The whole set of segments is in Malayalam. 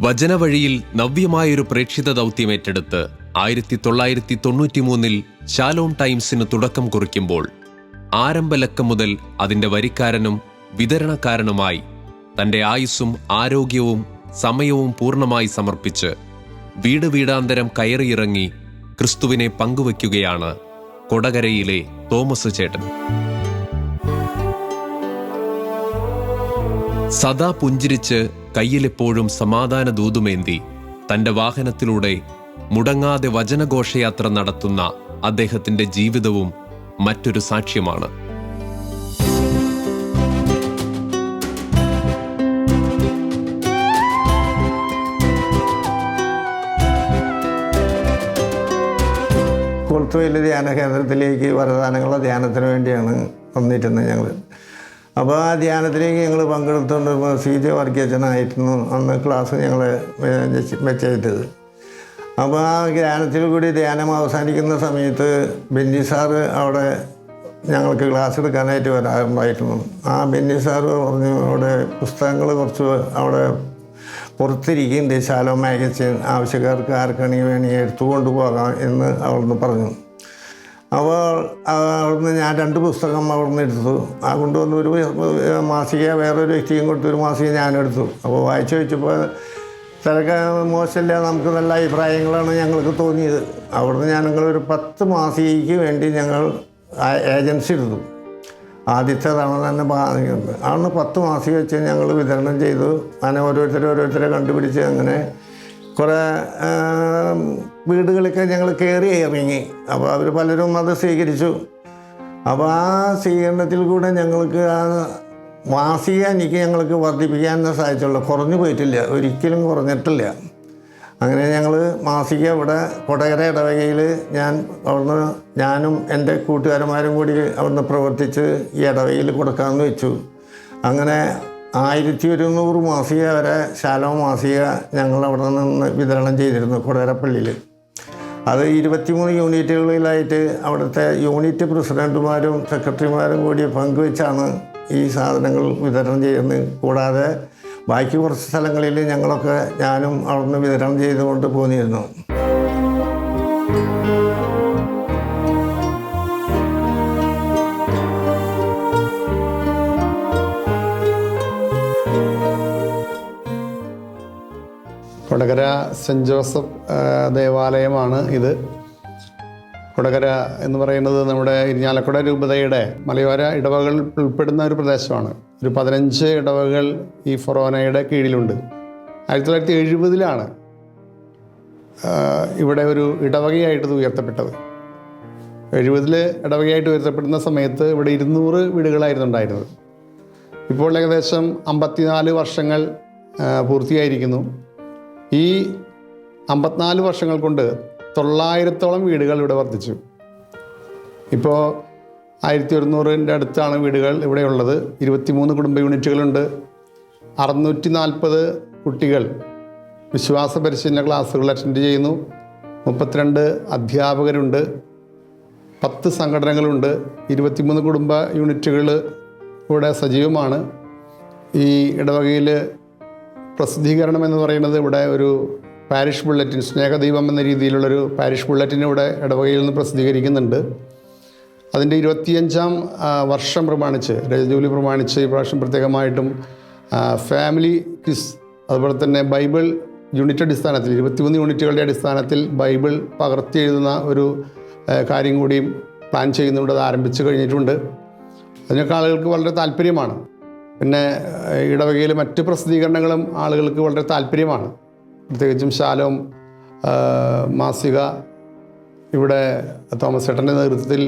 വചനവഴിയിൽ നവ്യമായൊരു പ്രേക്ഷിത ദൗത്യമേറ്റെടുത്ത് 1993 ശാലോം ടൈംസിന് തുടക്കം കുറിക്കുമ്പോൾ ആരംഭലക്കം മുതൽ അതിന്റെ വരിക്കാരനും വിതരണക്കാരനുമായി തന്റെ ആയുസ്സും ആരോഗ്യവും സമയവും പൂർണ്ണമായി സമർപ്പിച്ച് വീട് വീടാന്തരം കയറിയിറങ്ങി ക്രിസ്തുവിനെ പങ്കുവയ്ക്കുകയാണ് കൊടകരയിലെ തോമസ് ചേട്ടൻ. സദാ പുഞ്ചിരിച്ച് കയ്യിലെപ്പോഴും സമാധാന ദൂതുമേന്തി തന്റെ വാഹനത്തിലൂടെ മുടങ്ങാതെ വചനഘോഷയാത്ര നടത്തുന്ന അദ്ദേഹത്തിന്റെ ജീവിതവും മറ്റൊരു സാക്ഷ്യമാണ്. കൊളുത്തുവയൽ ധ്യാന കേന്ദ്രത്തിലേക്ക് വരദാനങ്ങളുടെ ധ്യാനത്തിന് വേണ്ടിയാണ് വന്നിരുന്നത് ഞങ്ങൾ. അപ്പോൾ ആ ധ്യാനത്തിലേക്ക് ഞങ്ങൾ പങ്കെടുത്തുകൊണ്ട് CJ വർഗീയച്ചനായിരുന്നു അന്ന് ക്ലാസ് ഞങ്ങൾ വെച്ചത്. അപ്പോൾ ആ ധ്യാനത്തിൽ കൂടി ധ്യാനം അവസാനിക്കുന്ന സമയത്ത് ബെന്നി സാറ് അവിടെ ഞങ്ങൾക്ക് ക്ലാസ് എടുക്കാനായിട്ട് വരാറുണ്ടായിരുന്നു. ആ ബെന്നി സാറ് പറഞ്ഞു, അവിടെ പുസ്തകങ്ങൾ കുറച്ച് അവിടെ പുറത്തിരിക്കുന്നുണ്ട്, ശാലോം മാഗസിൻ, ആവശ്യക്കാർക്ക് ആർക്കാണെങ്കിൽ വേണമെങ്കിൽ എടുത്തുകൊണ്ട് പോകാം എന്ന് അവിടുന്ന് പറഞ്ഞു. അപ്പോൾ അവിടുന്ന് ഞാൻ 2 പുസ്തകം അവിടുന്ന് എടുത്തു. ആ കൊണ്ടുവന്ന് ഒരു മാസിക വേറൊരു വ്യക്തിയും കൊടുത്തു, ഒരു മാസിക ഞാനെടുത്തു. അപ്പോൾ വായിച്ചു വെച്ചപ്പോൾ ചിലക്ക് മോശമില്ല, നമുക്ക് നല്ല അഭിപ്രായങ്ങളാണ് ഞങ്ങൾക്ക് തോന്നിയത്. അവിടുന്ന് ഞങ്ങളൊരു 10 മാസികയ്ക്ക് വേണ്ടി ഞങ്ങൾ ഏജൻസി എടുത്തു. ആദ്യത്തെ തവണ തന്നെ അവിടുന്ന് 10 മാസിക വെച്ച് ഞങ്ങൾ വിതരണം ചെയ്തു. അങ്ങനെ ഓരോരുത്തരെ കണ്ടുപിടിച്ച് അങ്ങനെ കുറേ വീടുകളൊക്കെ ഞങ്ങൾ കയറി ഇറങ്ങി. അപ്പോൾ അവർ പലരും അത് സ്വീകരിച്ചു. അപ്പോൾ ആ സ്വീകരണത്തിൽ കൂടെ ഞങ്ങൾക്ക് ആ മാസിക ഞങ്ങൾക്ക് വർദ്ധിപ്പിക്കാൻ സാധിച്ചുള്ളൂ. കുറഞ്ഞു പോയിട്ടില്ല, ഒരിക്കലും കുറഞ്ഞിട്ടില്ല. അങ്ങനെ ഞങ്ങൾ മാസിക ഇവിടെ കൊടകര ഇടവകയിൽ ഞാനും എൻ്റെ കൂട്ടുകാരന്മാരും കൂടി അവിടുന്ന് പ്രവർത്തിച്ച് ഈ ഇടവകയിൽ കൊടുക്കാമെന്ന് വെച്ചു. അങ്ങനെ 1100 മാസിക വരെ ശാലോം മാസിക ഞങ്ങൾ അവിടെ നിന്ന് വിതരണം ചെയ്തിരുന്നു കൊടകരപ്പള്ളിയിൽ. അത് 23 യൂണിറ്റുകളിലായിട്ട് അവിടുത്തെ യൂണിറ്റ് പ്രസിഡൻറ്റുമാരും സെക്രട്ടറിമാരും കൂടി പങ്കുവെച്ചാണ് ഈ സാധനങ്ങൾ വിതരണം ചെയ്യുന്നത്. കൂടാതെ ബാക്കി കുറച്ച് സ്ഥലങ്ങളിൽ ഞങ്ങളൊക്കെ ഞാനും അവിടുന്ന് വിതരണം ചെയ്തുകൊണ്ട് പോന്നിരുന്നു. കൊടകര സെൻറ്റ് ജോസഫ് ദേവാലയമാണ് ഇത്. കൊടകര എന്ന് പറയുന്നത് നമ്മുടെ ഇരിഞ്ഞാലക്കുട രൂപതയുടെ മലയോര ഇടവകൾ ഉൾപ്പെടുന്ന ഒരു പ്രദേശമാണ്. ഒരു 15 ഇടവകൾ ഈ ഫൊറോനയുടെ കീഴിലുണ്ട്. 1970 ഇവിടെ ഒരു ഇടവകയായിട്ട് ഇത് ഉയർത്തപ്പെട്ടത്. 70 ഇടവകയായിട്ട് ഉയർത്തപ്പെടുന്ന സമയത്ത് ഇവിടെ 200 വീടുകളായിരുന്നു ഉണ്ടായിരുന്നത്. ഇപ്പോൾ ഏകദേശം 54 വർഷങ്ങൾ പൂർത്തിയായിരിക്കുന്നു. ഈ 54 വർഷങ്ങൾ കൊണ്ട് 900-ഓളം വീടുകൾ ഇവിടെ വർദ്ധിച്ചു. ഇപ്പോൾ 1100-ൻ്റെ അടുത്താണ് വീടുകൾ ഇവിടെ ഉള്ളത്. 23 കുടുംബ യൂണിറ്റുകളുണ്ട്. 640 കുട്ടികൾ വിശ്വാസ പരിശീലന ക്ലാസ്സുകൾ അറ്റൻഡ് ചെയ്യുന്നു. 32 അധ്യാപകരുണ്ട്. 10 സംഘടനകളുണ്ട്. 23 കുടുംബ യൂണിറ്റുകൾ ഇവിടെ സജീവമാണ്. ഈ ഇടവകയിൽ പ്രസിദ്ധീകരണം എന്ന് പറയുന്നത് ഇവിടെ ഒരു പാരിഷ് ബുള്ളറ്റിൻ, സ്നേഹദീപം എന്ന രീതിയിലുള്ളൊരു പാരിഷ് ബുള്ളറ്റിൻ ഇവിടെ ഇടവകയിൽ നിന്ന് പ്രസിദ്ധീകരിക്കുന്നുണ്ട്. അതിൻ്റെ 25ാം വർഷം പ്രമാണിച്ച്, രജതജൂബിലി പ്രമാണിച്ച് ഈ പ്രാവശ്യം പ്രത്യേകമായിട്ടും ഫാമിലി ക്വിസ്, അതുപോലെ തന്നെ ബൈബിൾ യൂണിറ്റ് അടിസ്ഥാനത്തിൽ 23 യൂണിറ്റുകളുടെ അടിസ്ഥാനത്തിൽ ബൈബിൾ പകർത്തി എഴുതുന്ന ഒരു കാര്യം കൂടിയും പ്ലാൻ ചെയ്യുന്നുണ്ട്. അത് ആരംഭിച്ചു കഴിഞ്ഞിട്ടുണ്ട്. അതിനൊക്കെ ആളുകൾക്ക് വളരെ താല്പര്യമാണ്. പിന്നെ ഇടവകയിൽ മറ്റ് പ്രസിദ്ധീകരണങ്ങളും ആളുകൾക്ക് വളരെ താല്പര്യമാണ്. പ്രത്യേകിച്ചും ശാലോം മാസിക ഇവിടെ തോമസ് ചേട്ടൻ്റെ നേതൃത്വത്തിൽ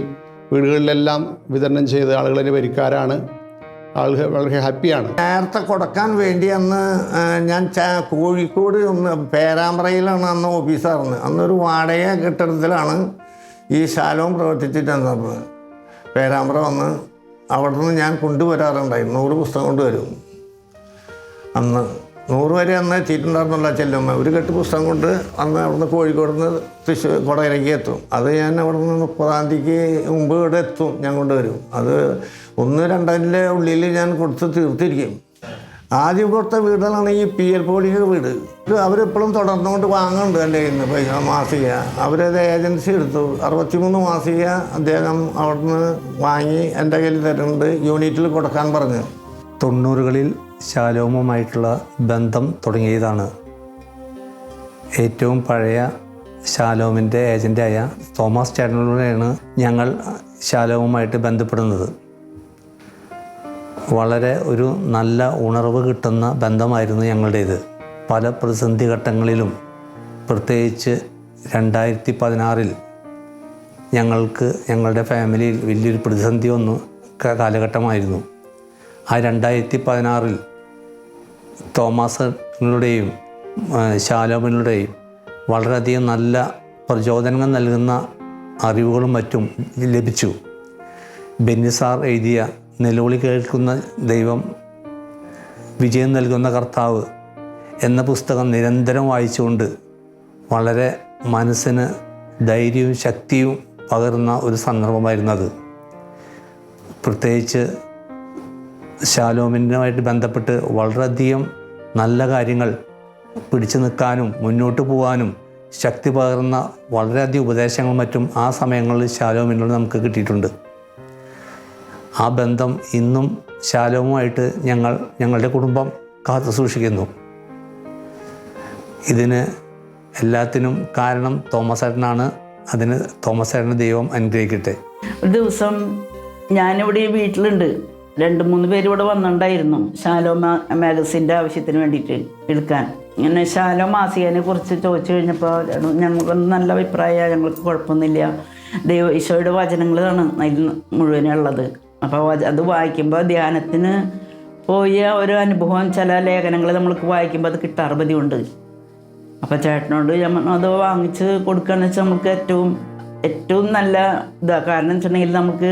വീടുകളിലെല്ലാം വിതരണം ചെയ്ത് ആളുകളതിന് വരിക്കാരാണ്. ആളുകൾ വളരെ ഹാപ്പിയാണ്. നേരത്തെ കൊടുക്കാൻ വേണ്ടി അന്ന് ഞാൻ കോഴിക്കോട് പേരാമ്പ്രയിലാണ് അന്ന് ഓഫീസായിരുന്നത്. അന്നൊരു വാടക കെട്ടിടത്തിലാണ് ഈ ശാലോം പ്രവർത്തിച്ചിട്ടുണ്ടായിരുന്നത്. പേരാമ്പ്ര വന്ന് അവിടെ നിന്ന് ഞാൻ കൊണ്ടുവരാറുണ്ടായി. 100 പുസ്തകം കൊണ്ടുവരും. അന്ന് 100 വരെ അന്ന് എത്തിയിട്ടുണ്ടായിരുന്നുള്ള ചെല്ലുമ്പോൾ ഒരു കെട്ട് പുസ്തകം കൊണ്ട് അന്ന് അവിടുന്ന് കോഴിക്കോട് നിന്ന് തൃശ്ശൂർ കൊടകരയ്ക്ക് എത്തും. അത് ഞാൻ അവിടെ നിന്ന് 30-ാം തീയതിക്ക് മുമ്പ് ഇവിടെ എത്തും, ഞാൻ കൊണ്ടുവരും. അത് 1-2 ഉള്ളിൽ ഞാൻ കൊടുത്ത് തീർത്തിരിക്കും. ആദ്യം കൊടുത്ത വീടുകളാണ് ഈ പി എൽ പോളിക വീട്. അവരെപ്പോഴും തുടർന്നുകൊണ്ട് വാങ്ങുന്നുണ്ട് എൻ്റെ കയ്യിൽ നിന്ന് പൈസ മാസിക. അവരത് ഏജൻസി എടുത്തു. 63 മാസിക അദ്ദേഹം അവിടുന്ന് വാങ്ങി എൻ്റെ കയ്യിൽ തരുന്നുണ്ട്. യൂണിറ്റിൽ കൊടുക്കാൻ പറഞ്ഞു. 90കളിൽ ശാലോമുമായിട്ടുള്ള ബന്ധം തുടങ്ങിയതാണ്. ഏറ്റവും പഴയ ശാലോമിൻ്റെ ഏജൻ്റായ തോമസ് ചേട്ടനിലൂടെയാണ് ഞങ്ങൾ ശാലോമുമായിട്ട് ബന്ധപ്പെടുന്നത്. വളരെ ഒരു നല്ല ഉണർവ് കിട്ടുന്ന ബന്ധമായിരുന്നു ഞങ്ങളുടേത്. പല പ്രതിസന്ധി ഘട്ടങ്ങളിലും, പ്രത്യേകിച്ച് 2016 ഞങ്ങളുടെ ഫാമിലിയിൽ വലിയൊരു പ്രതിസന്ധി വന്നു കാലഘട്ടമായിരുന്നു. ആ 2016 തോമസിലൂടെയും ശാലോമിലൂടെയും വളരെയധികം നല്ല പ്രചോദനങ്ങൾ നൽകുന്ന അറിവുകളും മറ്റും ലഭിച്ചു. ബെന്നി സാർ എഴുതിയ നിലവിളി കേൾക്കുന്ന ദൈവം, വിജയം നൽകുന്ന കർത്താവ് എന്ന പുസ്തകം നിരന്തരം വായിച്ചുകൊണ്ട് വളരെ മനസ്സിന് ധൈര്യവും ശക്തിയും പകരുന്ന ഒരു സന്ദർഭമായിരുന്നു അത്. പ്രത്യേകിച്ച് ശാലോമിനുമായിട്ട് ബന്ധപ്പെട്ട് വളരെയധികം നല്ല കാര്യങ്ങൾ പിടിച്ചു നിൽക്കാനും മുന്നോട്ട് പോകാനും ശക്തി പകർന്ന വളരെയധികം ഉപദേശങ്ങളും മറ്റും ആ സമയങ്ങളിൽ ശാലോമിനോട് നമുക്ക് കിട്ടിയിട്ടുണ്ട്. ആ ബന്ധം ഇന്നും ശാലോമുമായിട്ട് ഞങ്ങളുടെ കുടുംബം കാത്തു സൂക്ഷിക്കുന്നു. ഇതിന് എല്ലാത്തിനും കാരണം തോമസ് ചേട്ടനാണ്. അതിന് തോമസ് ചേട്ടൻ്റെ ദൈവം അനുഗ്രഹിക്കട്ടെ. ഒരു ദിവസം ഞാനിവിടെ വീട്ടിലുണ്ട്. 2-3 പേര് ഇവിടെ വന്നിട്ടുണ്ടായിരുന്നു ശാലോം മാഗസിൻ്റെ ആവശ്യത്തിന് വേണ്ടിയിട്ട് എടുക്കാൻ. ഇങ്ങനെ ശാലോം മാസികനെ കുറിച്ച് ചോദിച്ചു കഴിഞ്ഞപ്പോൾ ഞങ്ങൾക്ക് നല്ല അഭിപ്രായമാണ്, ഞങ്ങൾക്ക് കുഴപ്പമൊന്നുമില്ല, ഈശോയുടെ വചനങ്ങളാണ് അതിൽ മുഴുവനുള്ളത്. അപ്പോൾ അത് വായിക്കുമ്പോൾ ധ്യാനത്തിന് പോയ ഒരു അനുഭവം, ചില ലേഖനങ്ങൾ നമ്മൾക്ക് വായിക്കുമ്പോൾ അത് കിട്ടാറ് പതിവുണ്ട്. അപ്പോൾ ചേട്ടനോട് അത് വാങ്ങിച്ച് കൊടുക്കുകയെന്ന് വെച്ചാൽ നമുക്ക് ഏറ്റവും നല്ല ഇതാണ്. കാരണം വെച്ചിട്ടുണ്ടെങ്കിൽ നമുക്ക്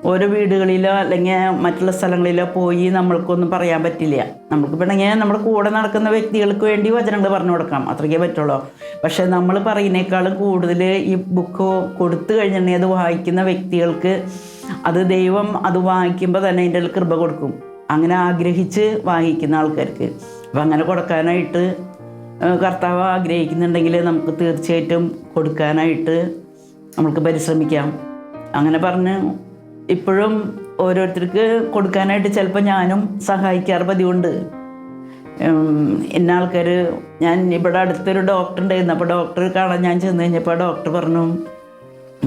ഓരോ വീടുകളിലോ അല്ലെങ്കിൽ മറ്റുള്ള സ്ഥലങ്ങളിലോ പോയി നമ്മൾക്കൊന്നും പറയാൻ പറ്റില്ല. നമുക്ക് വേണമെങ്കിൽ നമ്മുടെ കൂടെ നടക്കുന്ന വ്യക്തികൾക്ക് വേണ്ടി വചനങ്ങൾ പറഞ്ഞു കൊടുക്കാം, അത്രയ്ക്കേ പറ്റുള്ളൂ. പക്ഷേ നമ്മൾ പറയുന്നേക്കാളും കൂടുതൽ ഈ ബുക്ക് കൊടുത്തു കഴിഞ്ഞിട്ടുണ്ടെങ്കിൽ അത് വായിക്കുന്ന വ്യക്തികൾക്ക് അത് ദൈവം അത് വായിക്കുമ്പോൾ തന്നെ അതിൻ്റെ കൃപ കൊടുക്കും, അങ്ങനെ ആഗ്രഹിച്ച് വായിക്കുന്ന ആൾക്കാർക്ക്. അപ്പം അങ്ങനെ കൊടുക്കാനായിട്ട് കർത്താവ് ആഗ്രഹിക്കുന്നുണ്ടെങ്കിൽ നമുക്ക് തീർച്ചയായിട്ടും കൊടുക്കാനായിട്ട് നമുക്ക് പരിശ്രമിക്കാം. അങ്ങനെ പറഞ്ഞ് ഇപ്പോഴും ഓരോരുത്തർക്ക് കൊടുക്കാനായിട്ട് ചിലപ്പോൾ ഞാനും സഹായിക്കാറ് പതിവുണ്ട്. ഇന്ന ആൾക്കാർ, ഞാൻ ഇവിടെ അടുത്തൊരു ഡോക്ടർ ഉണ്ടായിരുന്നു. അപ്പോൾ ഡോക്ടർ കാണാൻ ഞാൻ ചെന്ന് കഴിഞ്ഞപ്പോൾ ഡോക്ടർ പറഞ്ഞു,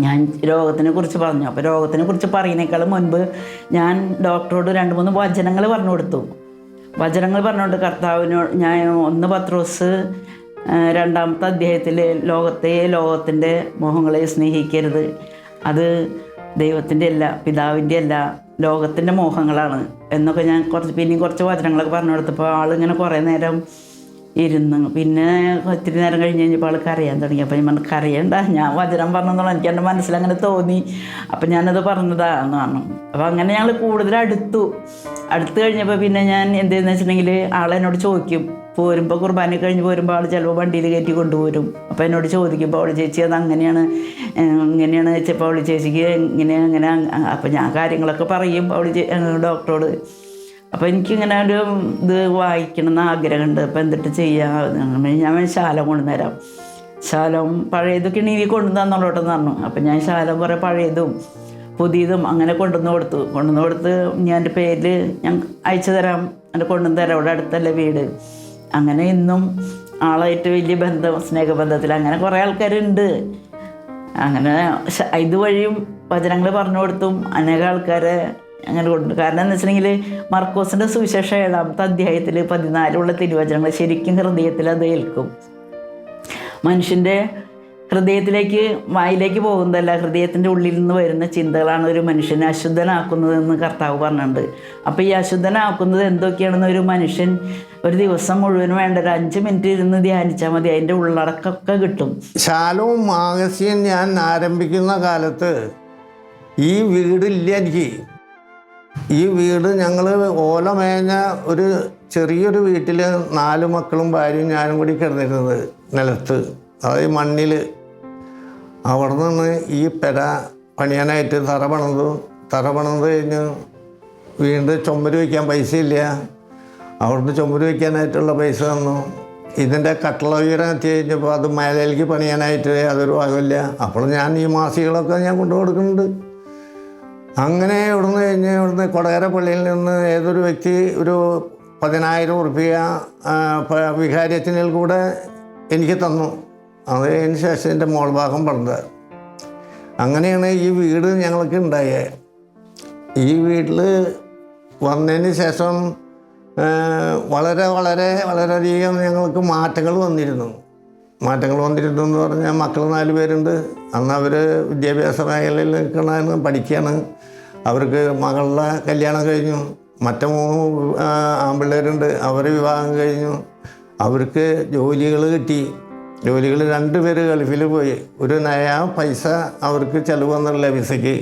ഞാൻ രോഗത്തിനെ കുറിച്ച് പറഞ്ഞു. അപ്പോൾ രോഗത്തിനെ കുറിച്ച് പറയുന്നേക്കാളും മുൻപ് ഞാൻ ഡോക്ടറോട് 2-3 വചനങ്ങൾ പറഞ്ഞു കൊടുത്തു. വചനങ്ങൾ പറഞ്ഞുകൊണ്ട് കർത്താവിനോട് ഞാൻ 1 പത്രോസ് 2-ാമത്തെ അധ്യായത്തിൽ ലോകത്തിൻ്റെ മോഹങ്ങളെ സ്നേഹിക്കരുത്, അത് ദൈവത്തിൻ്റെ അല്ല, പിതാവിൻ്റെ അല്ല, ലോകത്തിൻ്റെ മോഹങ്ങളാണ് എന്നൊക്കെ ഞാൻ കുറച്ച് വചനങ്ങളൊക്കെ പറഞ്ഞു കൊടുത്തപ്പോൾ ആളിങ്ങനെ കുറേ നേരം ഇരുന്ന്, പിന്നെ ഒത്തിരി നേരം കഴിഞ്ഞ് കഴിഞ്ഞപ്പോൾ ആൾ കരയാൻ തുടങ്ങി. അപ്പോൾ ഞാൻ പറഞ്ഞു, കരയണ്ട, ഞാൻ വചനം പറഞ്ഞെന്നുള്ള എനിക്ക് എൻ്റെ മനസ്സിലങ്ങനെ തോന്നി, അപ്പം ഞാനത് പറഞ്ഞതാന്ന് പറഞ്ഞു. അപ്പോൾ അങ്ങനെ ഞങ്ങൾ കൂടുതൽ അടുത്ത് കഴിഞ്ഞപ്പോൾ പിന്നെ ഞാൻ എന്തെന്ന് വെച്ചിട്ടുണ്ടെങ്കിൽ ആളെന്നോട് ചോദിക്കും, പോരുമ്പോൾ കുർബാന കഴിഞ്ഞ് പോരുമ്പോൾ ആൾ ചിലപ്പോൾ വണ്ടിയിൽ കയറ്റി കൊണ്ടുപോരും. അപ്പോൾ എന്നോട് ചോദിക്കുമ്പോൾ അവൾ ചേച്ചി അത് ഇങ്ങനെയാണ് വെച്ചപ്പോൾ അവൾ ചേച്ചിക്ക് അങ്ങനെ. അപ്പോൾ ഞാൻ കാര്യങ്ങളൊക്കെ പറയും ഡോക്ടറോട്. അപ്പോൾ എനിക്കിങ്ങനെ ഒരു ഇത് വായിക്കണമെന്ന് ആഗ്രഹമുണ്ട്. അപ്പോൾ എന്തിട്ട് ചെയ്യാം, ഞാൻ ശാലം കൊണ്ടുതരാം, ശാലം പഴയതൊക്കെ ഇനി കൊണ്ടുതന്നോളോട്ടെന്ന് പറഞ്ഞു. അപ്പം ഞാൻ ശാലം കുറേ പഴയതും പുതിയതും അങ്ങനെ കൊണ്ടുവന്ന് കൊടുത്ത് ഞാൻ എൻ്റെ പേരിൽ ഞാൻ അയച്ചു തരാം, എൻ്റെ കൊണ്ടുവന്ന് തരാം, ഇവിടെ അടുത്തല്ലേ വീട്. അങ്ങനെ ഇന്നും ആളായിട്ട് വലിയ ബന്ധം, സ്നേഹബന്ധത്തിൽ അങ്ങനെ കുറേ ആൾക്കാരുണ്ട്. അങ്ങനെ ഇതുവഴിയും വചനങ്ങൾ പറഞ്ഞു കൊടുത്തും അനേക ആൾക്കാരെ അങ്ങനെ കൊണ്ട്. കാരണം എന്ന് വെച്ചിട്ടുണ്ടെങ്കിൽ മർക്കോസിൻ്റെ സുവിശേഷം 7-ാമത്തെ അധ്യായത്തിൽ 14 തിരുവചനങ്ങൾ ശരിക്കും ഹൃദയത്തിൽ അത് ഏൽക്കും. മനുഷ്യൻ്റെ ഹൃദയത്തിലേക്ക് വായിലേക്ക് പോകുന്നതല്ല, ഹൃദയത്തിൻ്റെ ഉള്ളിൽ നിന്ന് വരുന്ന ചിന്തകളാണ് ഒരു മനുഷ്യനെ അശുദ്ധനാക്കുന്നതെന്ന് കർത്താവ് പറഞ്ഞിട്ടുണ്ട്. അപ്പോൾ ഈ അശുദ്ധനാക്കുന്നത് എന്തൊക്കെയാണെന്ന് ഒരു മനുഷ്യൻ ഒരു ദിവസം മുഴുവൻ വേണ്ട, ഒരു 5 മിനിറ്റ് ഇരുന്ന് ധ്യാനിച്ചാൽ മതി, അതിൻ്റെ ഉള്ളടക്കമൊക്കെ കിട്ടും. ശാലോം മാഗസിൻ ഞാൻ ആരംഭിക്കുന്ന കാലത്ത് ഈ വീടില്ല എനിക്ക്. ഈ വീട് ഞങ്ങൾ ഓല മേഞ്ഞ ഒരു ചെറിയൊരു വീട്ടിൽ 4 മക്കളും ഭാര്യയും ഞാനും കൂടി കിടന്നിരുന്നത് നിലത്ത്, അതായത് മണ്ണിൽ. അവിടെ നിന്ന് ഈ പെര പണിയാനായിട്ട് തറ പണിത് കഴിഞ്ഞ് വീണ്ടും ചുമര് വയ്ക്കാൻ പൈസയില്ല. അവിടുന്ന് ചുമര് വയ്ക്കാനായിട്ടുള്ള പൈസ തന്നു. ഇതിൻ്റെ കട്ടള ഉയരം എത്തി കഴിഞ്ഞപ്പോൾ അത് മേലേക്ക് പണിയാനായിട്ട് അതൊരു ഭാഗമില്ല. അപ്പോൾ ഞാൻ ഈ മാസികളൊക്കെ ഞാൻ കൊണ്ടു കൊടുക്കുന്നുണ്ട്. അങ്ങനെ ഇവിടുന്ന് കൊടകര പള്ളിയിൽ നിന്ന് ഏതൊരു വ്യക്തി ഒരു 10,000 ഉറുപ്പിക വികാരിയത്തിനിൽ കൂടെ എനിക്ക് തന്നു. അതിന് ശേഷം എൻ്റെ മോൾ ഭാഗം പറഞ്ഞത്. അങ്ങനെയാണ് ഈ വീട് ഞങ്ങൾക്ക് ഉണ്ടായത്. ഈ വീട്ടിൽ വന്നതിന് ശേഷം വളരെയധികം ഞങ്ങൾക്ക് മാറ്റങ്ങൾ വന്നിരുന്നു എന്ന് പറഞ്ഞാൽ മക്കൾ 4 പേരുണ്ട്. അന്ന് അവർ വിദ്യാഭ്യാസ മേഖലയിൽ നിൽക്കണ പഠിക്കുകയാണ്. അവർക്ക് മകളുടെ കല്യാണം കഴിഞ്ഞു. മറ്റു 3 ആൺപിള്ളേരുണ്ട്, അവർ വിവാഹം കഴിഞ്ഞു. അവർക്ക് ജോലികൾ കിട്ടി. 2 പേര് ഗൾഫിൽ പോയി. ഒരു നയാ പൈസ അവർക്ക് ചിലവ് വന്നില്ല വിസയ്ക്ക്.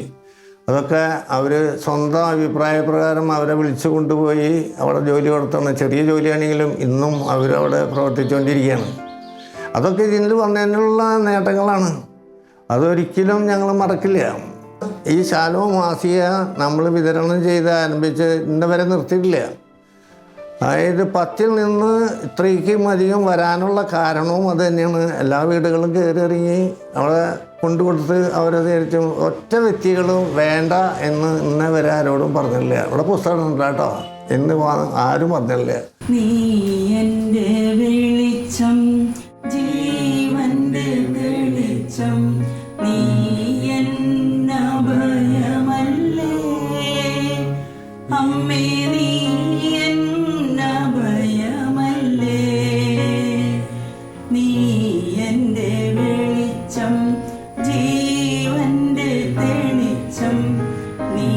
അതൊക്കെ അവർ സ്വന്തം അഭിപ്രായപ്രകാരം അവരെ വിളിച്ചു കൊണ്ടുപോയി അവിടെ ജോലി കൊടുത്താണ്. ചെറിയ ജോലിയാണെങ്കിലും ഇന്നും അവരവിടെ പ്രവർത്തിച്ചുകൊണ്ടിരിക്കുകയാണ്. അതൊക്കെ ഇതിൽ വന്നതിനുള്ള നേട്ടങ്ങളാണ്. അതൊരിക്കലും ഞങ്ങൾ മറക്കില്ല. ഈ ശാലോ മാസിക നമ്മൾ വിതരണം ചെയ്ത് ആരംഭിച്ച് ഇന്ന് വരെ നിർത്തിയിട്ടില്ല. അതായത് 10ൽ നിന്ന് ഇത്രയ്ക്കും അധികം വരാനുള്ള കാരണവും അത് തന്നെയാണ്. എല്ലാ വീടുകളും കയറി ഇറങ്ങി അവിടെ കൊണ്ടുകൊടുത്ത് അവരെ തിരിച്ചും ഒറ്റ വ്യക്തികളും വേണ്ട എന്ന് ഇന്നേ വരെ ആരോടും പറഞ്ഞില്ല. ഇവിടെ പുസ്തകം ഉണ്ട് കേട്ടോ എന്ന് ആരും പറഞ്ഞില്ല. നീ എൻ്റെ വെളിച്ചം, ജീവന്റെ വെളിച്ചം, നീ എന്നഭയമല്ലേ അമ്മേ, നീ എന്നഭയമല്ലേ, നീ എൻ്റെ വെളിച്ചം, ജീവന്റെ തെളിച്ചം, നീ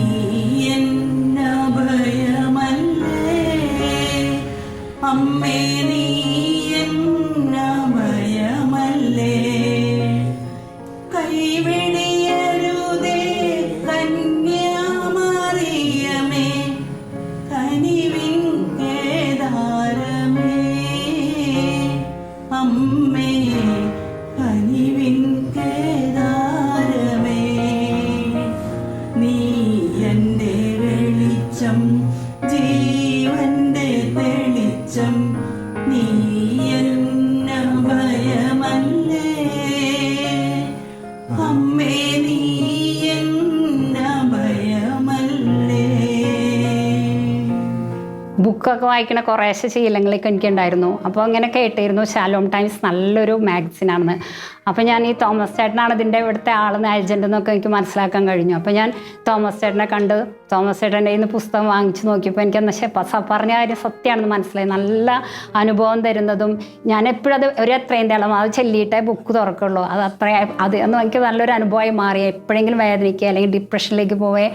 എന്നഭയമല്ലേ അമ്മേ, നീ എന്നഭയമല്ലേ. കൈവിടിയരുതേ കന്യാമറിയമേ, കനിവിൻ കേദാരമേ അമ്മേ, കനിവിൻ കേദാരമേ, നീ എൻ്റെ വെളിച്ചം, ജീവന്റെ തെളിച്ചം, നീ എന്നഭയമല്ലേ അമ്മേ, നീ എന്നഭയമല്ലേ. ബുക്കൊക്കെ വായിക്കണ കുറേശ്ശെ ശീലങ്ങളൊക്കെ എനിക്കുണ്ടായിരുന്നു. അപ്പോൾ അങ്ങനെ കേട്ടിരുന്നു ഷാലോം ടൈംസ് നല്ലൊരു മാഗസിനാണെന്ന്. അപ്പോൾ ഞാൻ ഈ തോമസ് ചേട്ടനാണ് ഇതിൻ്റെ ഇവിടുത്തെ ആളെന്ന് ഏജൻ്റ് എന്നൊക്കെ എനിക്ക് മനസ്സിലാക്കാൻ കഴിഞ്ഞു. അപ്പോൾ ഞാൻ തോമസ് ചേട്ടനെ കണ്ട് തോമസ് ചേട്ടൻ്റെ കയ്യിൽ നിന്ന് പുസ്തകം വാങ്ങിച്ചു നോക്കിയപ്പോൾ എനിക്കെന്ന് പറഞ്ഞ കാര്യം സത്യമാണെന്ന് മനസ്സിലായി. നല്ല അനുഭവം തരുന്നതും ഞാൻ എപ്പോഴും അത് ഒരു എത്രയും തേളം അത് ചെല്ലിയിട്ടേ ബുക്ക് തുറക്കുള്ളൂ. അത് എന്ന് എനിക്ക് നല്ലൊരു അനുഭവമായി മാറി. എപ്പോഴെങ്കിലും വേദനിക്കുക അല്ലെങ്കിൽ ഡിപ്രഷനിലേക്ക് പോവേ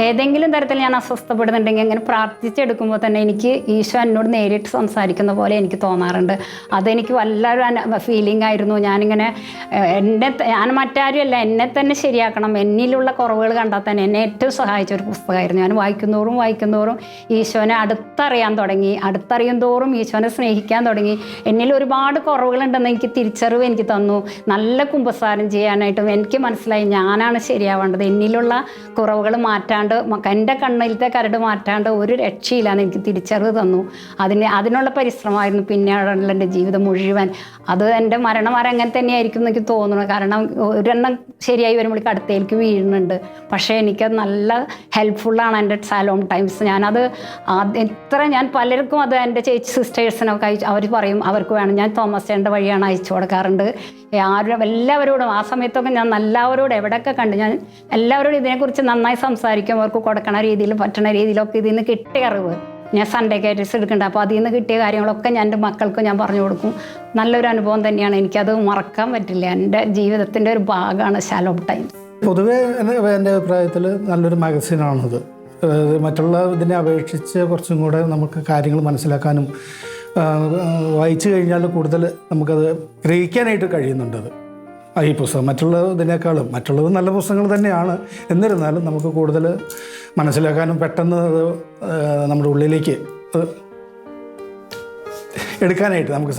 ഏതെങ്കിലും തരത്തിൽ ഞാൻ അസ്വസ്ഥപ്പെടുന്നുണ്ടെങ്കിൽ അങ്ങനെ പ്രാർത്ഥിച്ചെടുക്കുമ്പോൾ തന്നെ എനിക്ക് ഈശോ എന്നോട് നേരിട്ട് സംസാരിക്കുന്ന പോലെ എനിക്ക് തോന്നാറുണ്ട്. അതെനിക്ക് വല്ലൊരു ഫീലിംഗ് ആയിരുന്നു. ഞാനിങ്ങനെ ഞാൻ മറ്റാരുമല്ല, എന്നെ തന്നെ ശരിയാക്കണം, എന്നിലുള്ള കുറവുകൾ കണ്ടാൽ തന്നെ എന്നെ ഏറ്റവും സഹായിച്ച ഒരു പുസ്തകമായിരുന്നു. ഞാൻ വായിക്കുന്തോറും ഈശോനെ അടുത്തറിയും തോറും ഈശോനെ സ്നേഹിക്കാൻ തുടങ്ങി. എന്നിൽ ഒരുപാട് കുറവുകളുണ്ടെന്ന് എനിക്ക് തിരിച്ചറിവ് എനിക്ക് തന്നു. നല്ല കുമ്പസാരം ചെയ്യാനായിട്ടും എനിക്ക് മനസ്സിലായി ഞാനാണ് ശരിയാവേണ്ടത്. എന്നിലുള്ള കുറവുകൾ മാറ്റാണ്ട്, എൻ്റെ കണ്ണിലത്തെ കരട് മാറ്റാണ്ട് ഒരു രക്ഷയില്ലാന്ന് എനിക്ക് തിരിച്ചറിവ് തന്നു. അതിനുള്ള പരിശ്രമമായിരുന്നു പിന്നെയുള്ള എൻ്റെ ജീവിതം മുഴുവൻ. അത് എൻ്റെ മരണം വരെ അങ്ങനെ തന്നെയായിരിക്കും എനിക്ക് തോന്നുന്നു. കാരണം ഒരെണ്ണം ശരിയായി വരുമ്പോഴേക്ക് അടുത്തേക്ക് വീഴുന്നുണ്ട്. പക്ഷേ എനിക്കത് നല്ല ഹെൽപ്ഫുള്ളാണ് എൻ്റെ ഷാലോം ടൈംസ്. ഞാനത് ഞാൻ പലർക്കും അത് എൻ്റെ ചേച്ചി സിസ്റ്റേഴ്സിനൊക്കെ അവർ പറയും അവർക്ക് വേണം. ഞാൻ തോമസ് ചേട്ടൻ്റെ വഴിയാണ് അയച്ചു കൊടുക്കാറുണ്ട്. എല്ലാവരോടും ആ സമയത്തൊക്കെ ഞാൻ എല്ലാവരോടും എവിടെയൊക്കെ കണ്ട് ഞാൻ എല്ലാവരോടും ഇതിനെക്കുറിച്ച് നന്നായി സംസാരിക്കും. അവർക്ക് കൊടുക്കണ രീതിയിൽ പറ്റണ രീതിയിലൊക്കെ ഇതിൽ നിന്ന് കിട്ടിയ അറിവ് ഞാൻ സൺഡേ കാറ്റേഴ്സ് എടുക്കുന്നുണ്ട്. അപ്പോൾ അതിൽ നിന്ന് കിട്ടിയ കാര്യങ്ങളൊക്കെ ഞാൻ എൻ്റെ മക്കൾക്ക് ഞാൻ പറഞ്ഞു കൊടുക്കും. നല്ലൊരു അനുഭവം തന്നെയാണ്. എനിക്കത് മറക്കാൻ പറ്റില്ല. എൻ്റെ ജീവിതത്തിൻ്റെ ഒരു ഭാഗമാണ് ഷാലോം ടൈംസ്. പൊതുവേ എൻ്റെ അഭിപ്രായത്തിൽ നല്ലൊരു മാഗസീനാണത്. മറ്റുള്ള ഇതിനെ അപേക്ഷിച്ച് കുറച്ചും കൂടെ നമുക്ക് കാര്യങ്ങൾ മനസ്സിലാക്കാനും വായിച്ചു കഴിഞ്ഞാൽ കൂടുതൽ നമുക്കത് ഗ്രഹിക്കാനായിട്ട് കഴിയുന്നുണ്ടത് ഈ പുസ്തകം. മറ്റുള്ളതിനേക്കാളും മറ്റുള്ളത് നല്ല പുസ്തകങ്ങൾ തന്നെയാണ്. എന്നിരുന്നാലും നമുക്ക് കൂടുതൽ മനസ്സിലാക്കാനും പെട്ടെന്ന് അത് നമ്മുടെ ഉള്ളിലേക്ക് എടുക്കാനായിട്ട് നമുക്ക്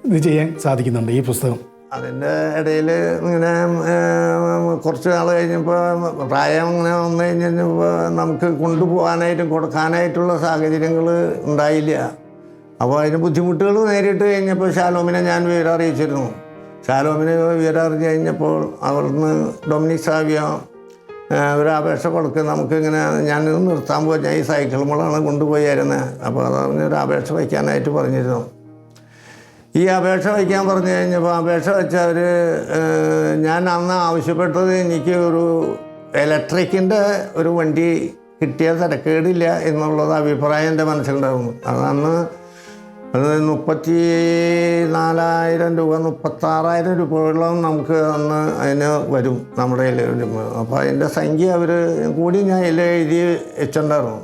ഇത് ചെയ്യാൻ സാധിക്കുന്നുണ്ട് ഈ പുസ്തകം. അതിൻ്റെ ഇടയിൽ ഇങ്ങനെ കുറച്ച് നാൾ കഴിഞ്ഞപ്പോൾ പ്രായം ഇങ്ങനെ വന്നു കഴിഞ്ഞപ്പോൾ നമുക്ക് കൊണ്ടുപോകാനായിട്ടും കൊടുക്കാനായിട്ടുള്ള സാഹചര്യങ്ങൾ ഉണ്ടായില്ല. അപ്പോൾ അതിന് ബുദ്ധിമുട്ടുകൾ നേരിട്ട് കഴിഞ്ഞപ്പോൾ ഷാലോമിനെ ഞാൻ വിവരം അറിയിച്ചിരുന്നു. ഷാലോമിനെ വിവരം അറിഞ്ഞ് കഴിഞ്ഞപ്പോൾ അവിടുന്ന് ഡൊമിനിക് സാവിയോ ഒരു അപേക്ഷ കൊടുക്കുക, നമുക്കിങ്ങനെ ഞാനിത് നിർത്താൻ പോയി, ഞാൻ ഈ സൈക്കിൾ മുളാണ് കൊണ്ടുപോയിരുന്നത്. അപ്പോൾ അതറിഞ്ഞ് ഒരു അപേക്ഷ വയ്ക്കാനായിട്ട് പറഞ്ഞിരുന്നു. ഈ അപേക്ഷ വയ്ക്കാൻ പറഞ്ഞു കഴിഞ്ഞപ്പോൾ അപേക്ഷ വെച്ചവർ ഞാൻ അന്ന് ആവശ്യപ്പെട്ടത് എനിക്ക് ഒരു ഇലക്ട്രിക്കിൻ്റെ ഒരു വണ്ടി കിട്ടിയാൽ തിരക്കേടില്ല എന്നുള്ളത് അഭിപ്രായം എൻ്റെ മനസ്സിലുണ്ടായിരുന്നു. അതന്ന് 34,000 രൂപ 36,000 രൂപയോളം നമുക്ക് അന്ന് അതിന് വരും നമ്മുടെ കയ്യിൽ. അപ്പോൾ അതിൻ്റെ സംഖ്യ അവർ കൂടി ഞാൻ അതിൽ എഴുതി വെച്ചിട്ടുണ്ടായിരുന്നു.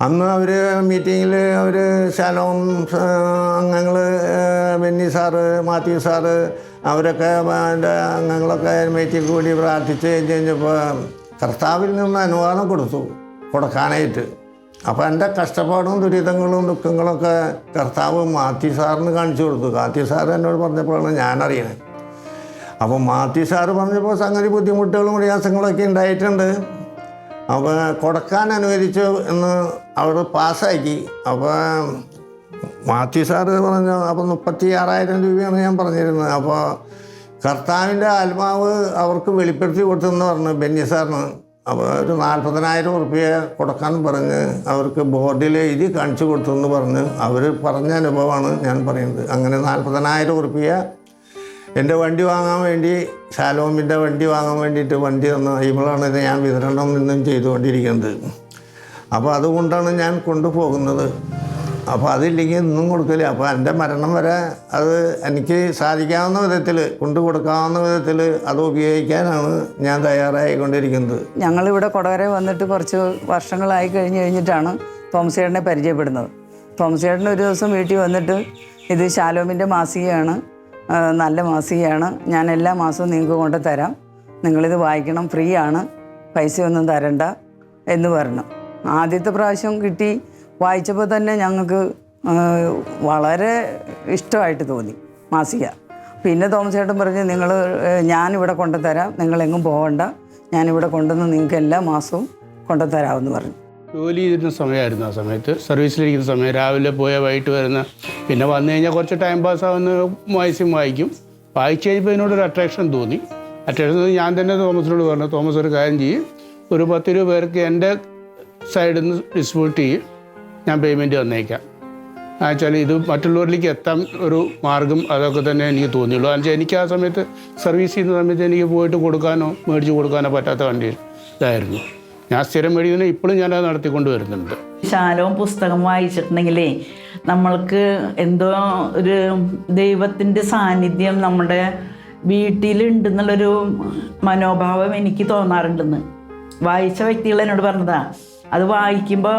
അന്ന് അവർ മീറ്റിങ്ങിൽ അവർ ശാലോം അംഗങ്ങൾ ബെന്നി സാറ്, മാത്യു സാറ് അവരൊക്കെ അതിൻ്റെ അംഗങ്ങളൊക്കെ മീറ്റിംഗ് കൂടി പ്രാർത്ഥിച്ച് കഴിഞ്ഞപ്പോൾ കർത്താവിൽ നിന്ന് അനുവാദം കൊടുക്കാനായിട്ട്. അപ്പോൾ എൻ്റെ കഷ്ടപ്പാടും ദുരിതങ്ങളും ദുഃഖങ്ങളൊക്കെ കർത്താവ് മാത്യു സാറിന് കാണിച്ചു കൊടുത്തു. മാത്യു സാറ് എന്നോട് പറഞ്ഞപ്പോഴാണ് ഞാൻ അറിയണത്. അപ്പോൾ മാത്യു സാറ് പറഞ്ഞപ്പോൾ സംഗതി ബുദ്ധിമുട്ടുകളും പ്രയാസങ്ങളൊക്കെ ഉണ്ടായിട്ടുണ്ട്. അപ്പോൾ കൊടുക്കാൻ അനുവദിച്ചു എന്ന് അവർ പാസ്സാക്കി. അപ്പോൾ മാത്യു സാറ് പറഞ്ഞു, അപ്പോൾ 36,000 രൂപയാണ് ഞാൻ പറഞ്ഞിരുന്നത്. അപ്പോൾ കർത്താവിൻ്റെ ആത്മാവ് അവർക്ക് വെളിപ്പെടുത്തി കൊടുത്തെന്ന് പറഞ്ഞു ബെന്നി സാറിന്. അപ്പോൾ ഒരു 40,000 റുപ്യ കൊടുക്കാൻ പറഞ്ഞ് അവർക്ക് ബോർഡിൽ എഴുതി കാണിച്ചു കൊടുത്തെന്ന് പറഞ്ഞ് അവർ പറഞ്ഞ അനുഭവമാണ് ഞാൻ പറയുന്നത്. അങ്ങനെ 40,000 റുപ്യ എൻ്റെ വണ്ടി വാങ്ങാൻ വേണ്ടി, ഷാലോമിൻ്റെ വണ്ടി വാങ്ങാൻ വേണ്ടിയിട്ട് വണ്ടി തന്ന ഇവളാണ് ഇത് ഞാൻ വിതരണം നിന്നും ചെയ്തുകൊണ്ടിരിക്കുന്നത്. അപ്പോൾ അതുകൊണ്ടാണ് ഞാൻ കൊണ്ടുപോകുന്നത്. അപ്പോൾ അതില്ലെങ്കിൽ ഇന്നും കൊടുക്കില്ല. അപ്പോൾ എൻ്റെ മരണം വരെ അത് എനിക്ക് സാധിക്കാവുന്ന വിധത്തിൽ കൊണ്ടു കൊടുക്കാവുന്ന വിധത്തിൽ അത് ഉപയോഗിക്കാനാണ് ഞാൻ തയ്യാറായിക്കൊണ്ടിരിക്കുന്നത്. ഞങ്ങളിവിടെ കൊടകര വന്നിട്ട് കുറച്ച് വർഷങ്ങളായി കഴിഞ്ഞിട്ടാണ് തോമസ് ചേട്ടനെ പരിചയപ്പെടുന്നത്. തോമസ് ചേട്ടൻ ഒരു ദിവസം വീട്ടിൽ വന്നിട്ട് ഇത് ഷാലോമിൻ്റെ മാസികയാണ്, നല്ല മാസികയാണ്, ഞാൻ എല്ലാ മാസവും നിങ്ങൾക്ക് കൊണ്ട് തരാം, നിങ്ങളിത് വായിക്കണം, ഫ്രീ ആണ്, പൈസയൊന്നും തരണ്ട എന്ന് പറഞ്ഞു. ആദ്യത്തെ പ്രാവശ്യം കിട്ടി വായിച്ചപ്പോൾ തന്നെ ഞങ്ങൾക്ക് വളരെ ഇഷ്ടമായിട്ട് തോന്നി മാസിക. പിന്നെ തോമസ് ചേട്ടൻ പറഞ്ഞ് ഞാനിവിടെ കൊണ്ടുതരാം, നിങ്ങളെങ്ങും പോകണ്ട, ഞാനിവിടെ കൊണ്ടുവന്ന് നിങ്ങൾക്ക് എല്ലാ മാസവും കൊണ്ടുതരാമെന്ന് പറഞ്ഞു. ജോലി ചെയ്തിരുന്ന സമയമായിരുന്നു. ആ സമയത്ത് സർവീസിലിരിക്കുന്ന സമയം, രാവിലെ പോയാൽ വൈകിട്ട് വരുന്ന, പിന്നെ വന്നു കഴിഞ്ഞാൽ കുറച്ച് ടൈം പാസ്സാവുന്ന വായിച്ച് വായിക്കും. വായിച്ചു കഴിഞ്ഞപ്പോൾ ഇതിനോടൊരു അട്രാക്ഷൻ തോന്നി. ഞാൻ തന്നെ തോമസിനോട് പറഞ്ഞു, തോമസ് ഒരു കാര്യം ചെയ്യും, ഒരു 10-20 പേർക്ക് എൻ്റെ സൈഡിൽ നിന്ന് ഡിസ്ട്രിബ്യൂട്ട് ചെയ്യും, ഞാൻ പേയ്മെൻറ്റ് തന്നേക്കാം. എന്നുവെച്ചാൽ ഇത് മറ്റുള്ളവരിലേക്ക് എത്താൻ ഒരു മാർഗം അതൊക്കെ തന്നെ എനിക്ക് തോന്നിയുള്ളൂ. എന്നുവെച്ചാൽ എനിക്ക് ആ സമയത്ത് സർവീസ് ചെയ്യുന്ന സമയത്ത് എനിക്ക് പോയിട്ട് കൊടുക്കാനോ മേടിച്ച് കൊടുക്കാനോ പറ്റാത്ത വണ്ടി ഇതായിരുന്നു. ഞാൻ സ്ഥിരം മേടിക്കുന്ന ഇപ്പോഴും ഞാനത് നടത്തിക്കൊണ്ട് വരുന്നുണ്ട്. ശാലോം പുസ്തകം വായിച്ചിട്ടുണ്ടെങ്കിലേ നമ്മൾക്ക് എന്തോ ഒരു ദൈവത്തിൻ്റെ സാന്നിധ്യം നമ്മുടെ വീട്ടിലുണ്ടെന്നുള്ളൊരു മനോഭാവം എനിക്ക് തോന്നാറുണ്ടെന്ന് വായിച്ച വ്യക്തികൾ എന്നോട് പറഞ്ഞതാ. അത് വായിക്കുമ്പോൾ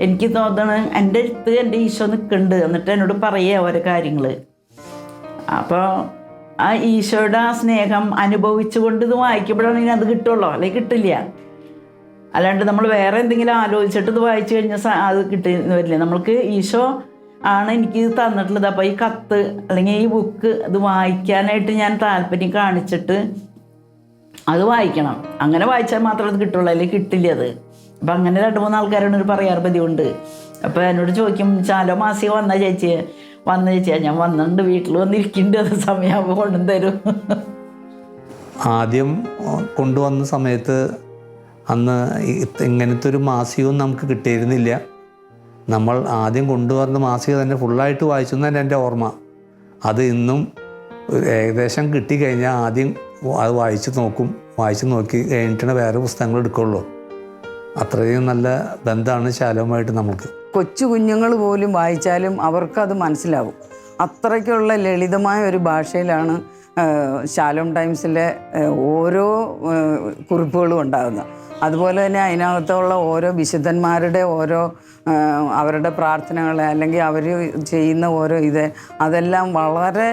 എനിക്ക് തോന്നണം എൻ്റെ അടുത്ത് എൻ്റെ ഈശോ നിൽക്കുന്നുണ്ട്, എന്നിട്ട് എന്നോട് പറയുക ഓരോ കാര്യങ്ങൾ. അപ്പോൾ ആ ഈശോയുടെ ആ സ്നേഹം അനുഭവിച്ചുകൊണ്ട് ഇത് വായിക്കുമ്പോഴാണെങ്കിൽ അത് കിട്ടുള്ളൂ, അല്ലെങ്കിൽ കിട്ടില്ല. അല്ലാണ്ട് നമ്മൾ വേറെ എന്തെങ്കിലും ആലോചിച്ചിട്ട് ഇത് വായിച്ചു കഴിഞ്ഞാൽ അത് കിട്ടുന്ന വരില്ല. നമ്മൾക്ക് ഈശോ ആണ് എനിക്ക് ഇത് തന്നിട്ടുള്ളത്. അപ്പോൾ ഈ കത്ത് അല്ലെങ്കിൽ ഈ ബുക്ക് ഇത് വായിക്കാനായിട്ട് ഞാൻ താല്പര്യം കാണിച്ചിട്ട് അത് വായിക്കണം. അങ്ങനെ വായിച്ചാൽ മാത്രമേ അത് കിട്ടുള്ളൂ, അല്ലെങ്കിൽ കിട്ടില്ല അത്. അപ്പം അങ്ങനെ 2-3 ആൾക്കാരോട് ഒരു പറയാറ് പതിവുണ്ട്. അപ്പോൾ എന്നോട് ചോദിക്കും, ശാലോം മാസിക വന്ന ചേച്ചിയെ ഞാൻ വന്നിട്ടുണ്ട്, വീട്ടിൽ വന്നിരിക്കുന്നുണ്ട്, അത് സമയമാകുമ്പോൾ കൊണ്ടും തരും. ആദ്യം കൊണ്ടുവന്ന സമയത്ത് അന്ന് ഇങ്ങനത്തെ ഒരു മാസികയും നമുക്ക് കിട്ടിയിരുന്നില്ല. നമ്മൾ ആദ്യം കൊണ്ടുവന്ന മാസിക തന്നെ ഫുള്ളായിട്ട് വായിച്ചു തന്നെ എൻ്റെ ഓർമ്മ. അത് ഇന്നും ഏകദേശം കിട്ടിക്കഴിഞ്ഞാൽ ആദ്യം അത് വായിച്ച് നോക്കി കഴിഞ്ഞിട്ടാണ് വേറെ പുസ്തകങ്ങൾ എടുക്കുള്ളൂ. അത്രയും നല്ല ബന്ധമാണ് ശാലോമായിട്ട് നമുക്ക്. കൊച്ചു കുഞ്ഞുങ്ങൾ പോലും വായിച്ചാലും അവർക്കത് മനസ്സിലാവും. അത്രയ്ക്കുള്ള ലളിതമായ ഒരു ഭാഷയിലാണ് ശാലോം ടൈംസിലെ ഓരോ കുറിപ്പുകളും ഉണ്ടാകുന്നത്. അതുപോലെ തന്നെ അതിനകത്തുള്ള ഓരോ വിശുദ്ധന്മാരുടെ ഓരോ അവരുടെ പ്രാർത്ഥനകൾ അല്ലെങ്കിൽ അവർ ചെയ്യുന്ന ഓരോ അതെല്ലാം വളരെ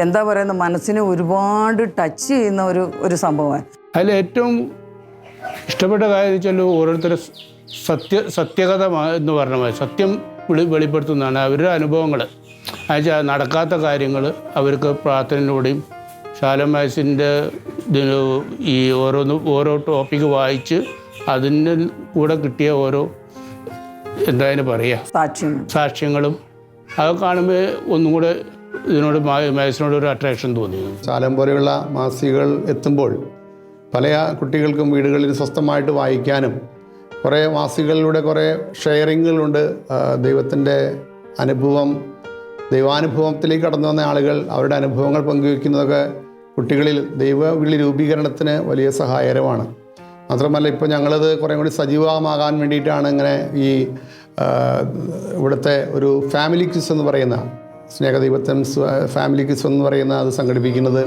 എന്താ പറയുന്ന മനസ്സിനെ ഒരുപാട് ടച്ച് ചെയ്യുന്ന ഒരു സംഭവമാണ്. അതിൽ ഏറ്റവും ഇഷ്ടപ്പെട്ട കാര്യം വെച്ചാൽ ഓരോരുത്തരും സത്യകഥ എന്ന് പറഞ്ഞ മാതിരി സത്യം വെളിപ്പെടുത്തുന്നതാണ് അവരുടെ അനുഭവങ്ങൾ. എന്നുവെച്ചാൽ നടക്കാത്ത കാര്യങ്ങൾ അവർക്ക് പ്രാർത്ഥനയിലൂടെയും ശാലോം മാസിൻ്റെ ഇതിന് ഈ ഓരോ ടോപ്പിക്ക് വായിച്ച് അതിന് കൂടെ കിട്ടിയ ഓരോ എന്തായാലും പറയുക സാക്ഷ്യങ്ങളും അതൊക്കെ കാണുമ്പോൾ ഒന്നും കൂടെ ഇതിനോട് മാസിനോട് ഒരു അട്രാക്ഷൻ തോന്നി. ശാലോം പോലെയുള്ള മാസികകൾ എത്തുമ്പോൾ പല കുട്ടികൾക്കും വീടുകളിൽ സ്വസ്ഥമായിട്ട് വായിക്കാനും കുറേ മാസികകളിലൂടെ കുറേ ഷെയറിങ്ങുകളുണ്ട്. ദൈവത്തിൻ്റെ ദൈവാനുഭവത്തിലേക്ക് കടന്നു വന്ന ആളുകൾ അവരുടെ അനുഭവങ്ങൾ പങ്കുവയ്ക്കുന്നതൊക്കെ കുട്ടികളിൽ ദൈവവിളി രൂപീകരണത്തിന് വലിയ സഹായകരമാണ്. മാത്രമല്ല ഇപ്പോൾ ഞങ്ങളത് കുറേ കൂടി സജീവമാകാൻ വേണ്ടിയിട്ടാണ് ഇങ്ങനെ ഈ ഇവിടുത്തെ ഒരു ഫാമിലി ക്വിസ് എന്ന് പറയുന്ന സ്നേഹദൈവത്തൻ ഫാമിലി ക്വിസ് എന്ന് പറയുന്ന അത് സംഘടിപ്പിക്കുന്നത്.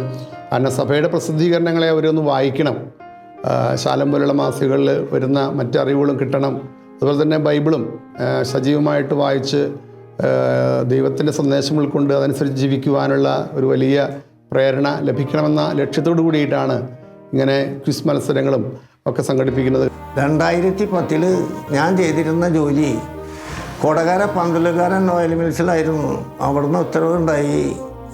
കാരണം സഭയുടെ പ്രസിദ്ധീകരണങ്ങളെ അവരൊന്ന് വായിക്കണം, ശാലോം പോലുള്ള മാസികകളിൽ വരുന്ന മറ്ററിവുകളും കിട്ടണം. അതുപോലെ തന്നെ ബൈബിളും സജീവമായിട്ട് വായിച്ച് ദൈവത്തിൻ്റെ സന്ദേശം ഉൾക്കൊണ്ട് അതനുസരിച്ച് ജീവിക്കുവാനുള്ള ഒരു വലിയ പ്രേരണ ലഭിക്കണമെന്ന ലക്ഷ്യത്തോടു കൂടിയിട്ടാണ് ഇങ്ങനെ ക്വിസ് മത്സരങ്ങളും ഒക്കെ സംഘടിപ്പിക്കുന്നത്. 2010 ഞാൻ ചെയ്തിരുന്ന ജോലി കൊടകര പന്തലുകാരൻ ഓയിൽ മിൽസിലായിരുന്നു. അവിടുന്ന് ഉത്തരവുണ്ടായി,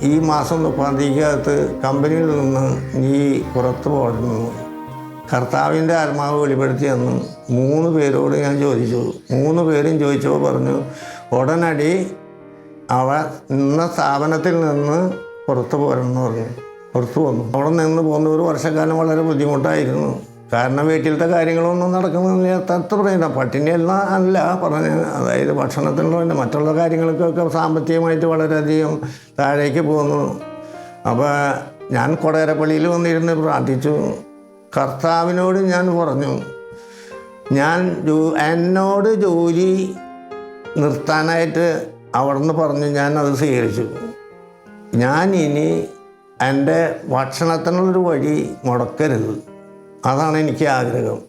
ഈ മാസം 30 കമ്പനിയിൽ നിന്ന് നീ പുറത്തു പോകണം. കർത്താവിൻ്റെ ആത്മാവ് വെളിപ്പെടുത്തി തന്നു. 3 പേരോട് ഞാൻ ചോദിച്ചു. 3 പേരും ചോദിച്ചപ്പോൾ പറഞ്ഞു, ഉടനടി അവ നിന്ന സ്ഥാപനത്തിൽ നിന്ന് പുറത്തു പോരണമെന്ന് പറഞ്ഞു. പുറത്തു വന്നു. അവിടെ നിന്ന് പോകുന്ന ഒരു വർഷക്കാലം വളരെ ബുദ്ധിമുട്ടായിരുന്നു. കാരണം വീട്ടിലത്തെ കാര്യങ്ങളൊന്നും നടക്കുന്നില്ല. പറയുന്ന പട്ടിണിയെല്ലാം അല്ല പറഞ്ഞ്, അതായത് ഭക്ഷണത്തിനുള്ള മറ്റുള്ള കാര്യങ്ങൾക്കൊക്കെ സാമ്പത്തികമായിട്ട് വളരെയധികം താഴേക്ക് പോകുന്നു. അപ്പോൾ ഞാൻ കൊടകരപ്പള്ളിയിൽ വന്നിരുന്ന് പ്രാർത്ഥിച്ചു. കർത്താവിനോട് ഞാൻ പറഞ്ഞു, എന്നോട് ജോലി നിർത്താനായിട്ട് അവിടുന്ന് പറഞ്ഞു. ഞാൻ അത് സ്വീകരിച്ചു. ഞാൻ ഇനി എൻ്റെ ഭക്ഷണത്തിനുള്ളൊരു വഴി മുടക്കരുത്, അതാണ് എനിക്ക് ആഗ്രഹം.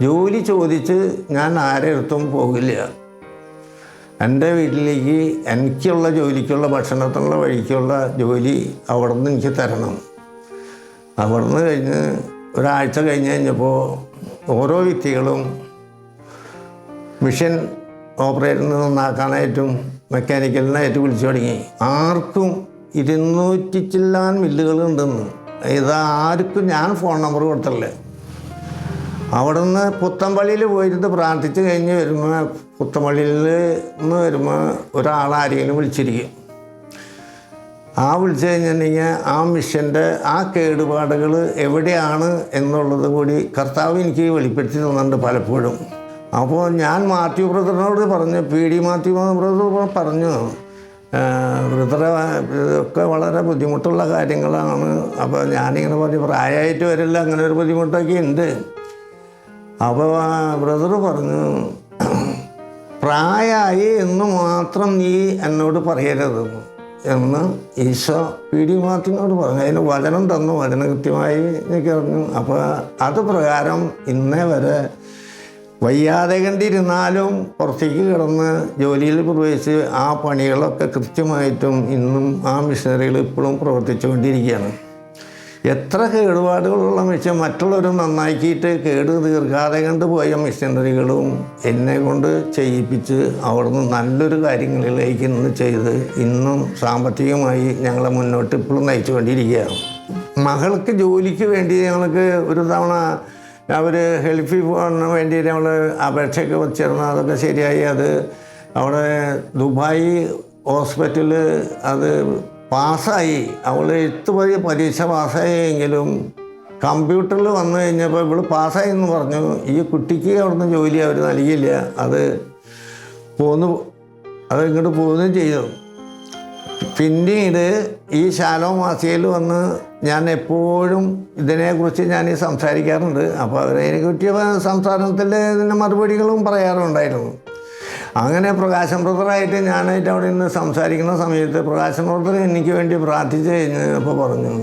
ജോലി ചോദിച്ച് ഞാൻ ആരെ അടുത്തും പോകില്ല. എൻ്റെ വീട്ടിലേക്ക് എനിക്കുള്ള ജോലിക്കുള്ള ഭക്ഷണത്തിനുള്ള വഴിക്കുള്ള ജോലി അവിടുന്ന് എനിക്ക് തരണം. അവിടുന്ന് കഴിഞ്ഞ് ഒരാഴ്ച കഴിഞ്ഞപ്പോൾ ഓരോ വ്യക്തികളും മിഷൻ ഓപ്പറേറ്ററിന് നന്നാക്കാനായിട്ടും മെക്കാനിക്കലിനായിട്ട് വിളിച്ചു തുടങ്ങി. ആർക്കും 200 ചില്ലാൻ മില്ലുകളുണ്ടെന്ന്. ഇതാർക്കും ഞാൻ ഫോൺ നമ്പർ കൊടുത്തല്ലേ. അവിടുന്ന് പുത്തമ്പള്ളിയിൽ പോയിട്ട് പ്രാർത്ഥിച്ച് കഴിഞ്ഞ് വരുമ്പോൾ പുത്തമ്പള്ളിയിൽ നിന്ന് വരുമ്പോൾ ഒരാളാരെങ്കിലും വിളിച്ചിരിക്കും. വിളിച്ചു കഴിഞ്ഞിട്ടുണ്ടെങ്കിൽ ആ മിഷൻ്റെ ആ കേടുപാടുകൾ എവിടെയാണ് എന്നുള്ളത് കൂടി കർത്താവ് എനിക്ക് വെളിപ്പെടുത്തി തന്നിട്ടുണ്ട് പലപ്പോഴും. അപ്പോൾ ഞാൻ മാത്യു ബ്രദറിനോട് പറഞ്ഞു, PD മാത്യു ബ്രദർ പറഞ്ഞു, ബ്രദറെ ഇതൊക്കെ വളരെ ബുദ്ധിമുട്ടുള്ള കാര്യങ്ങളാണ്. അപ്പോൾ ഞാനിങ്ങനെ പറഞ്ഞു, പ്രായമായിട്ട് വരില്ല, അങ്ങനെ ഒരു ബുദ്ധിമുട്ടൊക്കെ ഉണ്ട്. അപ്പോൾ ബ്രദർ പറഞ്ഞു, പ്രായമായി എന്ന് മാത്രം നീ എന്നോട് പറയരുതെന്ന് എന്ന് ഈശോ PD മാത്യുവിനോട് പറഞ്ഞു. അതിന് വചനം തന്നു, വചനം കൃത്യമായി എനിക്ക് പറഞ്ഞു. അപ്പോൾ അത് പ്രകാരം ഇന്നേ വരെ വയ്യാതെ കണ്ടിരുന്നാലും പുറത്തേക്ക് കിടന്ന് ജോലിയിൽ പ്രവേശിച്ച് ആ പണികളൊക്കെ കൃത്യമായിട്ടും ഇന്നും ആ മിഷനറികൾ ഇപ്പോഴും പ്രവർത്തിച്ചു കൊണ്ടിരിക്കുകയാണ്. എത്ര കേടുപാടുകളുള്ള മിഷൻ മറ്റുള്ളവർ നന്നാക്കിയിട്ട് കേട് തീർക്കാതെ കണ്ട് പോയ മിഷനറികളും എന്നെ കൊണ്ട് ചെയ്യിപ്പിച്ച് അവിടുന്ന് നല്ലൊരു കാര്യങ്ങളിലേക്ക് ഇന്ന് ചെയ്ത് ഇന്നും സാമ്പത്തികമായി ഞങ്ങളെ മുന്നോട്ട് ഇപ്പോഴും നയിച്ചു കൊണ്ടിരിക്കുകയാണ്. മകൾക്ക് ജോലിക്ക് വേണ്ടി ഞങ്ങൾക്ക് ഒരു തവണ അവർ ഹെൽപ്പ് പോകാൻ വേണ്ടി നമ്മൾ അപേക്ഷയൊക്കെ വെച്ചിരുന്നു. അതൊക്കെ ശരിയായി. അത് അവിടെ ദുബായ് ഹോസ്പിറ്റലിൽ അത് പാസ്സായി. അവൾ 8 പരീക്ഷ പാസ്സായെങ്കിലും കമ്പ്യൂട്ടറിൽ വന്നു കഴിഞ്ഞപ്പോൾ ഇവൾ പാസ്സായി എന്ന് പറഞ്ഞു. ഈ കുട്ടിക്ക് അവിടുന്ന് ജോലി അവർ നൽകിയില്ല. അത് ഇങ്ങോട്ട് പോവുകയും ചെയ്തു. പിന്നീട് ഈ ശാലോം മാസികയിൽ വന്ന് ഞാൻ എപ്പോഴും ഇതിനെക്കുറിച്ച് ഞാൻ സംസാരിക്കാറുണ്ട്. അപ്പോൾ അവരതിനെ പറ്റിയ സംസാരത്തിൽ ഇതിൻ്റെ മറുപടികളും പറയാറുണ്ടായിരുന്നു. അങ്ങനെ പ്രകാശം ബ്രദറായിട്ട് ഞാനായിട്ട് അവിടെ നിന്ന് സംസാരിക്കുന്ന സമയത്ത് പ്രകാശം ബ്രദർ എനിക്ക് വേണ്ടി പ്രാർത്ഥിച്ച് കഴിഞ്ഞപ്പോൾ പറഞ്ഞു,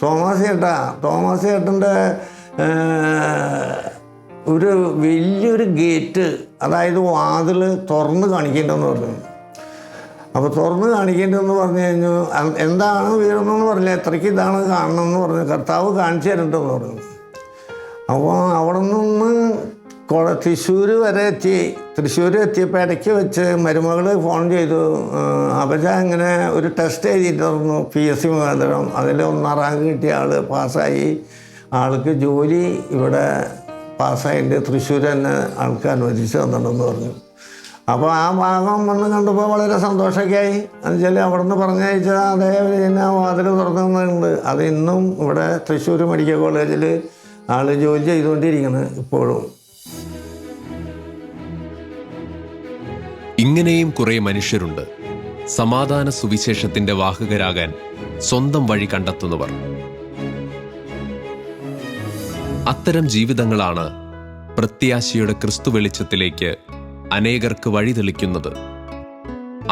തോമസ് ചേട്ടൻ്റെ ഒരു വലിയൊരു ഗേറ്റ്, അതായത് വാതിൽ തുറന്ന് കാണിക്കേണ്ടതെന്ന് പറഞ്ഞു. അപ്പോൾ തുറന്ന് കാണിക്കേണ്ടതെന്ന് പറഞ്ഞു കഴിഞ്ഞു. എന്താണ് വീഴുന്നതെന്ന് പറഞ്ഞില്ല, എത്രയ്ക്ക് ഇതാണ് കാണണമെന്ന് പറഞ്ഞു. കർത്താവ് കാണിച്ചു തരണ്ടെന്ന് പറഞ്ഞു. അപ്പോൾ അവിടെ നിന്ന് തൃശ്ശൂർ വരെ എത്തി. തൃശ്ശൂർ എത്തിയപ്പോൾ ഇടയ്ക്ക് വെച്ച് മരുമകൾ ഫോൺ ചെയ്തു, അപജ ഇങ്ങനെ ഒരു ടെസ്റ്റ് എഴുതിയിട്ടായിരുന്നു PSC മുഖാന്തരം. അതിൽ 1ാം റാങ്ക് കിട്ടിയ ആൾ പാസ്സായി, ആൾക്ക് ജോലി ഇവിടെ പാസ്സായിട്ട് തൃശ്ശൂർ തന്നെ ആൾക്ക് അനുവദിച്ച് തന്നിട്ടുണ്ടെന്ന് പറഞ്ഞു. അപ്പോൾ ആ ഭാഗം വന്ന് കണ്ടപ്പോൾ വളരെ സന്തോഷമൊക്കെ ആയി. എന്നുവെച്ചാൽ അവിടെ നിന്ന് പറഞ്ഞയച്ചാൽ അതേപോലെ തന്നെ ആ വാതിൽ തുറന്നു തന്നിട്ടുണ്ട്. അത് ഇന്നും ഇവിടെ തൃശ്ശൂർ മെഡിക്കൽ കോളേജിൽ ആൾ ജോലി ചെയ്തുകൊണ്ടിരിക്കുന്നത് ഇപ്പോഴും. ഇങ്ങനെയും കുറേ മനുഷ്യരുണ്ട്, സമാധാന സുവിശേഷത്തിന്റെ വാഹകരാകാൻ സ്വന്തം വഴി കണ്ടെത്തുന്നവർ. അത്തരം ജീവിതങ്ങളാണ് പ്രത്യാശയുടെ ക്രിസ്തു വെളിച്ചത്തിലേക്ക് അനേകർക്ക് വഴിതെളിക്കുന്നത്,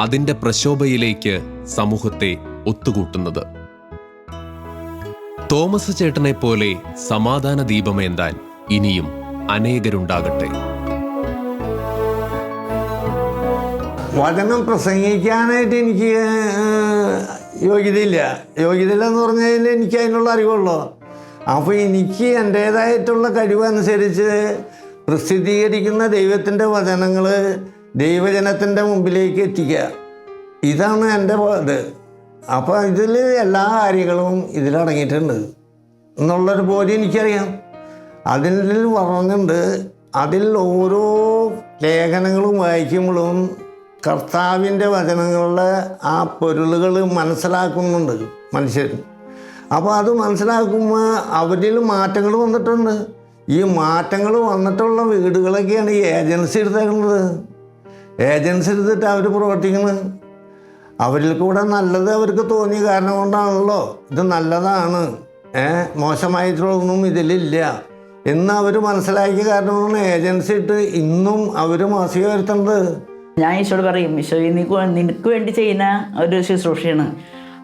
അതിന്റെ പ്രശോഭയിലേക്ക് സമൂഹത്തെ ഒത്തുകൂട്ടുന്നത്. തോമസ് ചേട്ടനെ പോലെ സമാധാന ദീപമേന്താൻ ഇനിയും അനേകരുണ്ടാകട്ടെ. വചനം പ്രസംഗിക്കാനായിട്ട് എനിക്ക് യോഗ്യതയില്ല എന്ന് പറഞ്ഞാൽ എനിക്ക് അതിനുള്ള അറിവുള്ളൂ. അപ്പോൾ എനിക്ക് എൻ്റേതായിട്ടുള്ള കഴിവനുസരിച്ച് പ്രസിദ്ധീകരിക്കുന്ന ദൈവത്തിൻ്റെ വചനങ്ങൾ ദൈവജനത്തിൻ്റെ മുമ്പിലേക്ക് എത്തിക്കുക, ഇതാണ് എൻ്റെ ഇത്. അപ്പോൾ ഇതിൽ എല്ലാ കാര്യങ്ങളും ഇതിലടങ്ങിയിട്ടുണ്ട് എന്നുള്ളൊരു ബോധ്യം എനിക്കറിയാം. അതിൽ പറഞ്ഞിട്ടുണ്ട്, അതിൽ ഓരോ ലേഖനങ്ങളും വായിക്കുമ്പോഴും കർത്താവിൻ്റെ വചനങ്ങളുടെ ആ പൊരുളുകൾ മനസ്സിലാക്കുന്നുണ്ട് മനുഷ്യർ. അപ്പോൾ അത് മനസ്സിലാക്കുമ്പോൾ അവരിൽ മാറ്റങ്ങൾ വന്നിട്ടുണ്ട്. ഈ മാറ്റങ്ങൾ വന്നിട്ടുള്ള വീടുകളൊക്കെയാണ് ഈ ഏജൻസി എടുത്തേക്കുന്നത്. ഏജൻസി എടുത്തിട്ട് അവർ പ്രവർത്തിക്കുന്നത്. അവരിൽ കൂടെ നല്ലത് അവർക്ക് തോന്നിയ കാരണം കൊണ്ടാണല്ലോ ഇത് നല്ലതാണ്, മോശമായിട്ടുള്ളതൊന്നും ഇതിലില്ല എന്ന് അവർ മനസ്സിലാക്കിയ കാരണം കൊണ്ടാണ് ഏജൻസി ഇട്ട് ഇന്നും അവർ മാസിക വരുത്തുന്നത്. ഞാൻ ഈശോട് പറയും, ഈശോ നിനക്ക് വേണ്ടി ചെയ്യുന്ന ഒരു ശുശ്രൂഷയാണ്,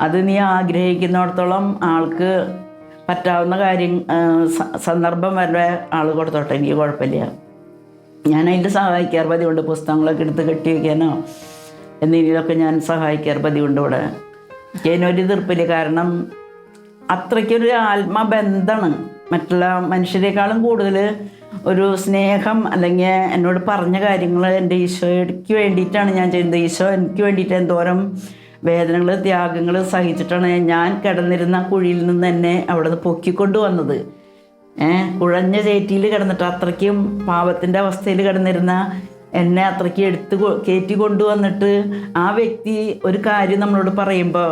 അത് നീ ആഗ്രഹിക്കുന്നിടത്തോളം ആൾക്ക് പറ്റാവുന്ന കാര്യം സന്ദർഭം വരെ ആൾ കൊടുത്തോട്ടെ, എനിക്ക് കുഴപ്പമില്ല. ഞാൻ അതിൽ സഹായിക്കാറ് പതിവുണ്ട്. പുസ്തകങ്ങളൊക്കെ എടുത്ത് കെട്ടി വയ്ക്കാനോ എന്തെങ്കിലുമൊക്കെ ഞാൻ സഹായിക്കാറ് പതിവുണ്ട്. ഇവിടെ എനിക്കൊരു തീർപ്പില്ല. കാരണം അത്രയ്ക്കൊരു ആത്മബന്ധമാണ്. മറ്റുള്ള മനുഷ്യരെക്കാളും കൂടുതൽ ഒരു സ്നേഹം, അല്ലെങ്കിൽ എന്നോട് പറഞ്ഞ കാര്യങ്ങൾ എൻ്റെ ഈശോയ്ക്ക് വേണ്ടിയിട്ടാണ് ഞാൻ ചെയ്യുന്നത്. ഈശോ എനിക്ക് വേണ്ടിയിട്ട് എന്തോരം വേദനകൾ, ത്യാഗങ്ങൾ സഹിച്ചിട്ടാണ് ഞാൻ കിടന്നിരുന്ന കുഴിയിൽ നിന്ന് എന്നെ അവിടെ നിന്ന് പൊക്കിക്കൊണ്ട് വന്നത്. കുഴഞ്ഞ ചേറ്റിയിൽ കിടന്നിട്ട് അത്രയ്ക്കും പാപത്തിൻ്റെ അവസ്ഥയിൽ കിടന്നിരുന്ന എന്നെ അത്രയ്ക്ക് കയറ്റി കൊണ്ടുവന്നിട്ട് ആ വ്യക്തി ഒരു കാര്യം നമ്മളോട് പറയുമ്പോൾ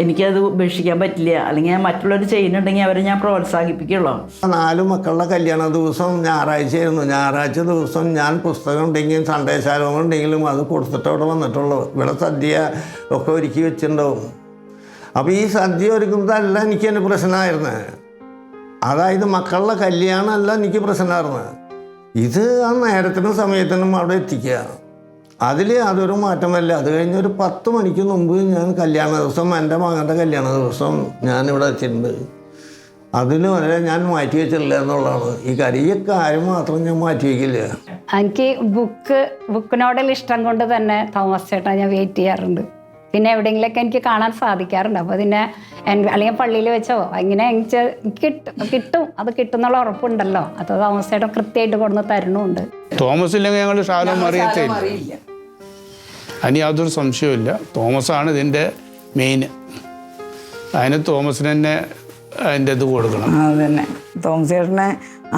എനിക്കത് ഉപേക്ഷിക്കാൻ പറ്റില്ല. അല്ലെങ്കിൽ ഞാൻ മറ്റുള്ളവർ ചെയ്യുന്നുണ്ടെങ്കിൽ അവരെ ഞാൻ പ്രോത്സാഹിപ്പിക്കുള്ളൂ. 4 മക്കളുടെ കല്യാണ ദിവസം ഞായറാഴ്ചയായിരുന്നു. ഞായറാഴ്ച ദിവസം ഞാൻ പുസ്തകം ഉണ്ടെങ്കിലും സൺഡേശാലവും ഉണ്ടെങ്കിലും അത് കൊടുത്തിട്ട് അവിടെ വന്നിട്ടുള്ളൂ. ഇവിടെ സദ്യ ഒക്കെ ഒരുക്കി വെച്ചിട്ടുണ്ടാവും. അപ്പോൾ ഈ സദ്യ ഒരുക്കുന്നതല്ല എനിക്ക് എൻ്റെ പ്രശ്നമായിരുന്നത്. അതായത് മക്കളുടെ കല്യാണമല്ല എനിക്ക് പ്രശ്നമായിരുന്നത്. ഇത് ആ നേരത്തിനും സമയത്തിനും അവിടെ എത്തിക്കുക, അതിൽ അതൊരു മാറ്റമല്ല. അത് കഴിഞ്ഞൊരു 10 മണിക്ക് മുമ്പ് ഞാൻ കല്യാണ ദിവസം, എൻ്റെ മകൻ്റെ കല്യാണ ദിവസം ഞാനിവിടെ എത്തിയിട്ടുണ്ട്. അതിന് വരെ ഞാൻ മാറ്റി വെച്ചിട്ടില്ല എന്നുള്ളതാണ് ഈ കാര്യം. ഈ കാര്യം മാത്രം ഞാൻ മാറ്റി വയ്ക്കില്ല. എനിക്ക് ബുക്കിനോടുള്ള ഇഷ്ടം കൊണ്ട് തന്നെ തോമസ് ചേട്ടാ ഞാൻ വെയിറ്റ് ചെയ്യാറുണ്ട്. പിന്നെ എവിടെയെങ്കിലൊക്കെ എനിക്ക് കാണാൻ സാധിക്കാറുണ്ട്. അപ്പോൾ പിന്നെ അല്ലെങ്കിൽ പള്ളിയിൽ വെച്ചോ ഇങ്ങനെ കിട്ടും, അത് കിട്ടുന്നുള്ള ഉറപ്പുണ്ടല്ലോ. അത് തോമസ് ചേട്ടൻ കൃത്യമായിട്ട് കൊണ്ടു തരണമുണ്ട്. തോമസ് ഇല്ലെങ്കിൽ ഞങ്ങൾ ശാലോം അറിയത്തില്ല, അതിന് യാതൊരു സംശയവുമില്ല. തോമസാണ് ഇതിൻ്റെ മെയിൻ. അതിന് തോമസിന് തന്നെ അതിൻ്റെ ഇത് കൊടുക്കണം. അതന്നെ, തോമസ് ചേട്ടനെ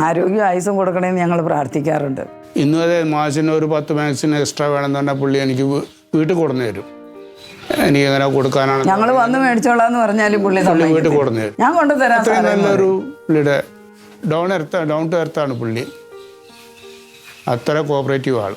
ആരോഗ്യ ആയുസ്സും കൊടുക്കണമെന്ന് ഞങ്ങൾ പ്രാർത്ഥിക്കാറുണ്ട്. ഇന്നും അതെ, മാസിന് ഒരു 10 മാക്സിന് എക്സ്ട്രാ വേണമെന്ന് പറഞ്ഞാൽ പുള്ളി എനിക്ക് വീട്ടിൽ കൊടുന്നു തരും. എനിക്ക് എങ്ങനെ കൊടുക്കാനാണ്, ഞങ്ങൾ വന്ന് മേടിച്ചോളാന്ന് പറഞ്ഞാലും പുള്ളി വീട്ടിൽ കൊടുന്നു തരും. ഞാൻ കൊണ്ടുതരാം. അത്രയും നല്ലൊരു പുള്ളിയുടെ ഡൗൺ ടു എർത്താണ് പുള്ളി. അത്ര കോപ്പറേറ്റീവ് ആൾ.